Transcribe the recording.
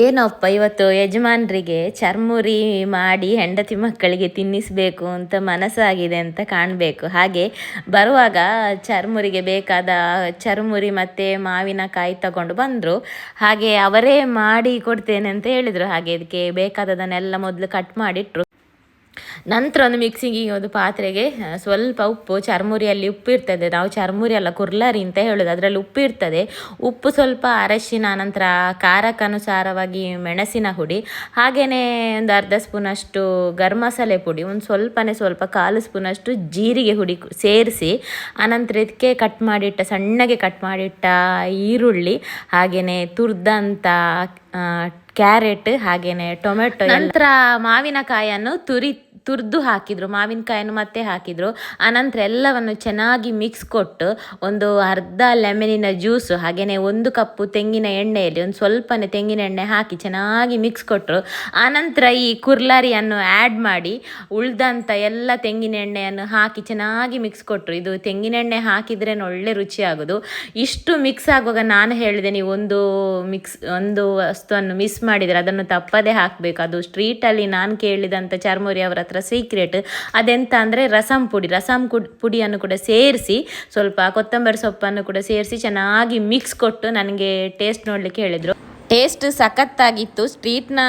ಏನಪ್ಪ ಇವತ್ತು ಯಜಮಾನ್ರಿಗೆ ಚರ್ಮುರಿ ಮಾಡಿ ಹೆಂಡತಿ ಮಕ್ಕಳಿಗೆ ತಿನ್ನಿಸಬೇಕು ಅಂತ ಮನಸ್ಸಾಗಿದೆ ಅಂತ ಕಾಣಬೇಕು. ಹಾಗೆ ಬರುವಾಗ ಚರ್ಮುರಿಗೆ ಬೇಕಾದ ಚರ್ಮುರಿ ಮತ್ತು ಮಾವಿನಕಾಯಿ ತಗೊಂಡು ಬಂದರು. ಹಾಗೆ ಅವರೇ ಮಾಡಿ ಕೊಡ್ತೇನೆ ಅಂತ ಹೇಳಿದರು. ಹಾಗೆ ಇದಕ್ಕೆ ಬೇಕಾದದನ್ನೆಲ್ಲ ಮೊದಲು ಕಟ್ ಮಾಡಿಟ್ರು. ನಂತರ ಒಂದು ಮಿಕ್ಸಿಂಗಿಗೆ ಒಂದು ಪಾತ್ರೆಗೆ ಸ್ವಲ್ಪ ಉಪ್ಪು, ಚರ್ಮುರಿಯಲ್ಲಿ ಉಪ್ಪು ಇರ್ತದೆ, ನಾವು ಚರ್ಮುರಿ ಅಲ್ಲ ಕುರ್ಲಾರಿ ಅಂತ ಹೇಳೋದು, ಅದರಲ್ಲಿ ಉಪ್ಪು ಇರ್ತದೆ. ಉಪ್ಪು, ಸ್ವಲ್ಪ ಅರಶಿನ, ನಂತರ ಖಾರಕ್ಕನುಸಾರವಾಗಿ ಮೆಣಸಿನ ಹುಡಿ, ಹಾಗೆಯೇ ಒಂದು ಅರ್ಧ ಸ್ಪೂನಷ್ಟು ಗರಂ ಮಸಾಲೆ ಪುಡಿ, ಒಂದು ಸ್ವಲ್ಪ ಕಾಲು ಸ್ಪೂನಷ್ಟು ಜೀರಿಗೆ ಹುಡಿ ಸೇರಿಸಿ, ಆನಂತರ ಇದಕ್ಕೆ ಸಣ್ಣಗೆ ಕಟ್ ಮಾಡಿಟ್ಟ ಈರುಳ್ಳಿ, ಹಾಗೆಯೇ ತುರಿದಂಥ ಕ್ಯಾರೆಟ್, ಹಾಗೆಯೇ ಟೊಮೆಟೊ, ನಂತರ ಮಾವಿನಕಾಯನ್ನು ತುರಿದು ಹಾಕಿದರು. ಮಾವಿನಕಾಯನ್ನು ಮತ್ತೆ ಹಾಕಿದರು. ಆನಂತರ ಎಲ್ಲವನ್ನು ಚೆನ್ನಾಗಿ ಮಿಕ್ಸ್ ಕೊಟ್ಟು ಒಂದು ಅರ್ಧ ಲೆಮನಿನ ಜ್ಯೂಸು, ಹಾಗೆಯೇ 1 ಕಪ್ಪು ತೆಂಗಿನ ಎಣ್ಣೆಯಲ್ಲಿ ಒಂದು ಸ್ವಲ್ಪನೇ ತೆಂಗಿನ ಎಣ್ಣೆ ಹಾಕಿ ಚೆನ್ನಾಗಿ ಮಿಕ್ಸ್ ಕೊಟ್ಟರು. ಆನಂತರ ಈ ಕುರ್ಲಾರಿಯನ್ನು ಆ್ಯಡ್ ಮಾಡಿ ಉಳ್ದಂಥ ಎಲ್ಲ ತೆಂಗಿನ ಎಣ್ಣೆಯನ್ನು ಹಾಕಿ ಚೆನ್ನಾಗಿ ಮಿಕ್ಸ್ ಕೊಟ್ಟರು. ಇದು ತೆಂಗಿನ ಎಣ್ಣೆ ಹಾಕಿದ್ರೇ ಒಳ್ಳೆ ರುಚಿ ಆಗೋದು. ಇಷ್ಟು ಮಿಕ್ಸ್ ಆಗುವಾಗ ನಾನು ಹೇಳಿದೆ, ನೀವು ಒಂದು ವಸ್ತುವನ್ನು ಮಿಸ್ ಮಾಡಿದರೆ ಅದನ್ನು ತಪ್ಪದೇ ಹಾಕಬೇಕು. ಅದು ಸ್ಟ್ರೀಟಲ್ಲಿ ನಾನು ಕೇಳಿದಂಥ ಚರ್ಮುರಿ ಅವರ ಹತ್ರ ಸೀಕ್ರೆಟ್ ಅದೆಂತ ಅಂದರೆ ರಸಂ ಪುಡಿಯನ್ನು ಕೂಡ ಸೇರಿಸಿ, ಸ್ವಲ್ಪ ಕೊತ್ತಂಬರಿ ಸೊಪ್ಪನ್ನು ಕೂಡ ಸೇರಿಸಿ ಚೆನ್ನಾಗಿ ಮಿಕ್ಸ್ ಕೊಟ್ಟು ನನಗೆ ಟೇಸ್ಟ್ ನೋಡಲಿಕ್ಕೆ ಹೇಳಿದರು. ಟೇಸ್ಟ್ ಸಖತ್ತಾಗಿತ್ತು. ಸ್ಟ್ರೀಟ್ನ